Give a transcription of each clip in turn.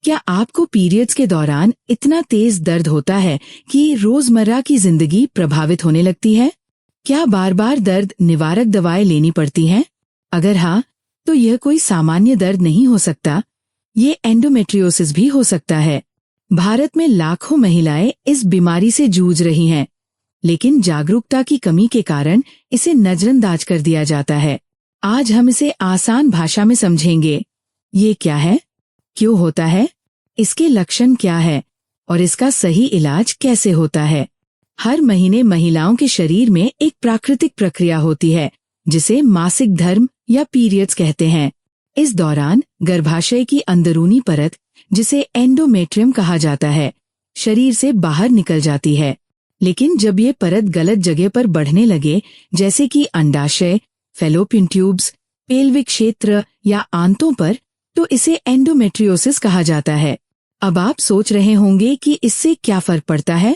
क्या आपको पीरियड्स के दौरान इतना तेज दर्द होता है कि रोजमर्रा की जिंदगी प्रभावित होने लगती है? क्या बार बार दर्द निवारक दवाएं लेनी पड़ती हैं? अगर हाँ, तो यह कोई सामान्य दर्द नहीं हो सकता। ये एंडोमेट्रियोसिस भी हो सकता है। भारत में लाखों महिलाएं इस बीमारी से जूझ रही हैं, लेकिन जागरूकता की कमी के कारण इसे नजरअंदाज कर दिया जाता है। आज हम इसे आसान भाषा में समझेंगे। ये क्या है, क्यों होता है, इसके लक्षण क्या है और इसका सही इलाज कैसे होता है। हर महीने महिलाओं के शरीर में एक प्राकृतिक प्रक्रिया होती है जिसे मासिक धर्म या पीरियड्स कहते हैं। इस दौरान गर्भाशय की अंदरूनी परत, जिसे एंडोमेट्रियम कहा जाता है, शरीर से बाहर निकल जाती है। लेकिन जब ये परत गलत जगह पर बढ़ने लगे, जैसे कि अंडाशय, फैलोपियन ट्यूब्स, पेल्विक क्षेत्र या आंतों पर, तो इसे एंडोमेट्रियोसिस कहा जाता है। अब आप सोच रहे होंगे कि इससे क्या फर्क पड़ता है।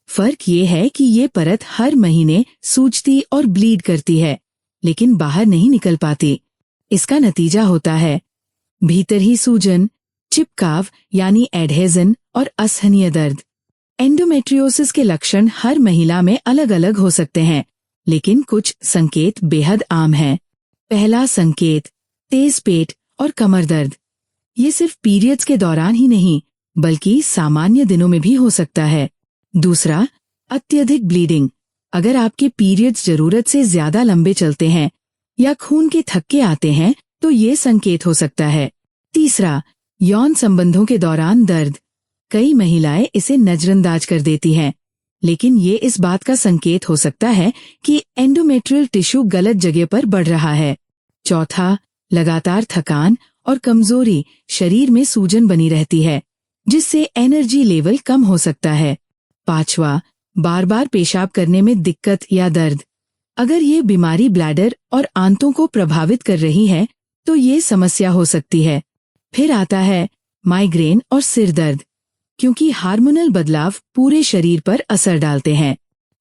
फर्क ये है कि ये परत हर महीने सूजती और ब्लीड करती है, लेकिन बाहर नहीं निकल पाती। इसका नतीजा होता है भीतर ही सूजन, चिपकाव यानी एडहेजन और असहनीय दर्द। एंडोमेट्रियोसिस के लक्षण हर महिला में अलग अलग हो सकते हैं, लेकिन कुछ संकेत बेहद आम हैं। पहला संकेत, तेज पेट और कमर दर्द। ये सिर्फ पीरियड्स के दौरान ही नहीं, बल्कि सामान्य दिनों में भी हो सकता है। दूसरा, अत्यधिक ब्लीडिंग। अगर आपके पीरियड्स जरूरत से ज्यादा लंबे चलते हैं या खून के थक्के आते हैं, तो ये संकेत हो सकता है। तीसरा, यौन संबंधों के दौरान दर्द। कई महिलाएं इसे नजरअंदाज कर देती हैं, लेकिन ये इस बात का संकेत हो सकता है कि एंडोमेट्रियल टिश्यू गलत जगह पर बढ़ रहा है। चौथा, लगातार थकान और कमजोरी। शरीर में सूजन बनी रहती है, जिससे एनर्जी लेवल कम हो सकता है। पांचवा, बार बार पेशाब करने में दिक्कत या दर्द। अगर ये बीमारी ब्लैडर और आंतों को प्रभावित कर रही है, तो ये समस्या हो सकती है। फिर आता है माइग्रेन और सिर दर्द, क्योंकि हार्मोनल बदलाव पूरे शरीर पर असर डालते हैं।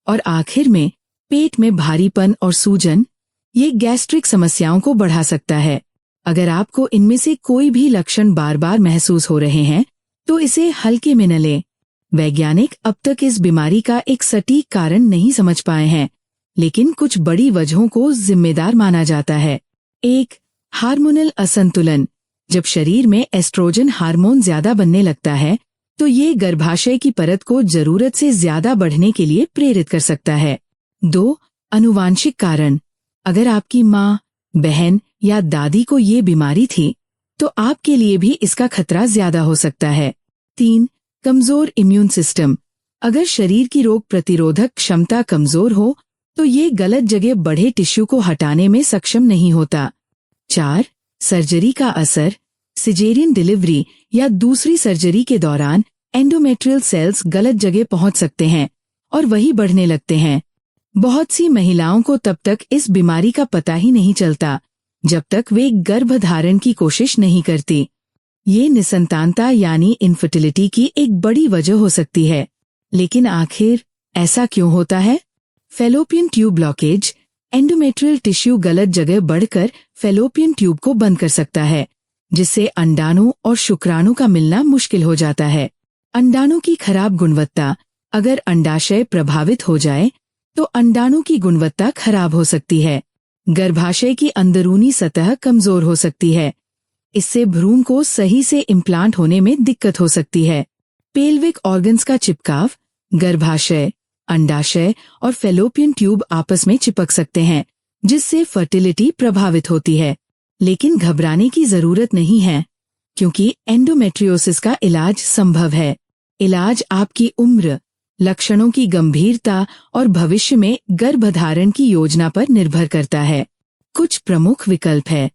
और आखिर में पेट में भारीपन और सूजन। ये गैस्ट्रिक समस्याओं को बढ़ा सकता है। अगर आपको इनमें से कोई भी लक्षण बार बार महसूस हो रहे हैं, तो इसे हल्के में न लें। वैज्ञानिक अब तक इस बीमारी का एक सटीक कारण नहीं समझ पाए हैं, लेकिन कुछ बड़ी वजहों को जिम्मेदार माना जाता है। 1. हार्मोनल असंतुलन। जब शरीर में एस्ट्रोजन हार्मोन ज्यादा बनने लगता है, तो ये गर्भाशय की परत को जरूरत से ज्यादा बढ़ने के लिए प्रेरित कर सकता है। 2. आनुवांशिक कारण। अगर आपकी माँ, बहन या दादी को ये बीमारी थी, तो आपके लिए भी इसका खतरा ज्यादा हो सकता है। 3. कमजोर इम्यून सिस्टम। अगर शरीर की रोग प्रतिरोधक क्षमता कमजोर हो, तो ये गलत जगह बढ़े टिश्यू को हटाने में सक्षम नहीं होता। 4. सर्जरी का असर। सिजेरियन डिलीवरी या दूसरी सर्जरी के दौरान एंडोमेट्रियल सेल्स गलत जगह पहुंच सकते हैं और वही बढ़ने लगते हैं। बहुत सी महिलाओं को तब तक इस बीमारी का पता ही नहीं चलता, जब तक वे गर्भधारण की कोशिश नहीं करती। ये निसंतानता यानी इनफर्टिलिटी की एक बड़ी वजह हो सकती है। लेकिन आखिर ऐसा क्यों होता है? Fallopian tube blockage. Endometrial tissue गलत जगह बढ़कर फैलोपियन ट्यूब को बंद कर सकता है, जिससे अंडाणु और शुक्राणु का मिलना मुश्किल हो जाता है। अंडाणु की खराब गुणवत्ता। अगर अंडाशय प्रभावित हो जाए, तो अंडाणु की गुणवत्ता खराब हो सकती है। गर्भाशय की अंदरूनी सतह कमजोर हो सकती है। इससे भ्रूण को सही से इम्प्लांट होने में दिक्कत हो सकती है। पेल्विक ऑर्गन्स का चिपकाव। गर्भाशय, अंडाशय और फैलोपियन ट्यूब आपस में चिपक सकते हैं, जिससे फर्टिलिटी प्रभावित होती है। लेकिन घबराने की जरूरत नहीं है, क्योंकि एंडोमेट्रियोसिस का इलाज संभव है। इलाज आपकी उम्र, लक्षणों की गंभीरता और भविष्य में गर्भधारण की योजना पर निर्भर करता है। कुछ प्रमुख विकल्प है।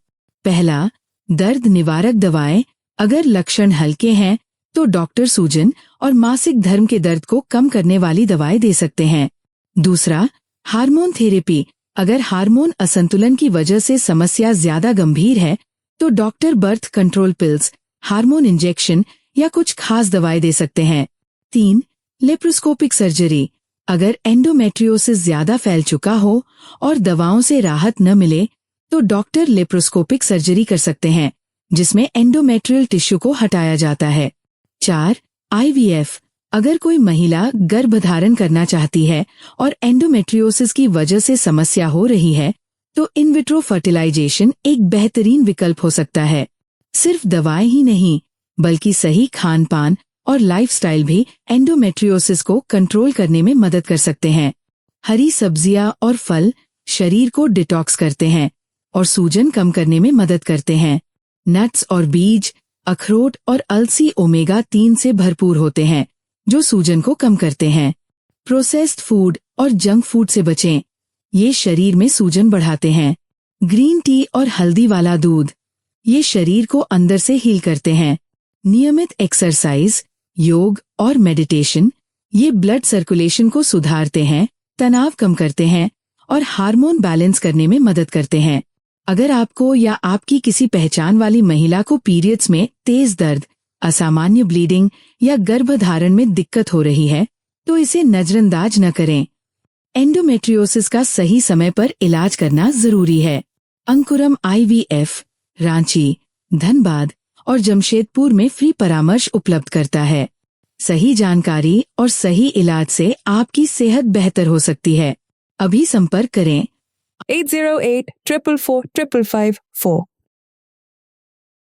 पहला, दर्द निवारक दवाएं। अगर लक्षण हल्के हैं, तो डॉक्टर सूजन और मासिक धर्म के दर्द को कम करने वाली दवाएं दे सकते हैं। दूसरा, हार्मोन थेरेपी। अगर हार्मोन असंतुलन की वजह से समस्या ज्यादा गंभीर है, तो doctor birth control pills, hormone injection या कुछ खास दवाएं दे सकते हैं। 3. Laparoscopic surgery. अगर एंडोमेट्रियोसिस ज्यादा फैल चुका हो और दवाओं से राहत न मिले, तो डॉक्टर लेप्रोस्कोपिक सर्जरी कर सकते हैं, जिसमें एंडोमेट्रियल टिश्यू को हटाया जाता है। 4. IVF। अगर कोई महिला गर्भधारण करना चाहती है और एंडोमेट्रियोसिस की वजह से समस्या हो रही है, तो इन विट्रो फर्टिलाइजेशन एक बेहतरीन विकल्प हो सकता है। सिर्फ दवाएं ही नहीं, बल्कि सही खान पान और लाइफस्टाइल भी एंडोमेट्रियोसिस को कंट्रोल करने में मदद कर सकते हैं। हरी सब्जियां और फल शरीर को डिटॉक्स करते हैं और सूजन कम करने में मदद करते हैं। नट्स और बीज, अखरोट और अलसी ओमेगा 3 से भरपूर होते हैं, जो सूजन को कम करते हैं। प्रोसेस्ड फूड और जंक फूड से बचें, ये शरीर में सूजन बढ़ाते हैं। ग्रीन टी और हल्दी वाला दूध, ये शरीर को अंदर से हील करते हैं। नियमित एक्सरसाइज, योग और मेडिटेशन, ये ब्लड सर्कुलेशन को सुधारते हैं, तनाव कम करते हैं और हार्मोन बैलेंस करने में मदद करते हैं। अगर आपको या आपकी किसी पहचान वाली महिला को पीरियड्स में तेज दर्द, असामान्य ब्लीडिंग या गर्भधारण में दिक्कत हो रही है, तो इसे नजरअंदाज न करें। एंडोमेट्रियोसिस का सही समय पर इलाज करना जरूरी है। अंकुरम IVF रांची, धनबाद और जमशेदपुर में फ्री परामर्श उपलब्ध करता है। सही जानकारी और सही इलाज से आपकी सेहत बेहतर हो सकती है। अभी संपर्क करें 808 444 555 4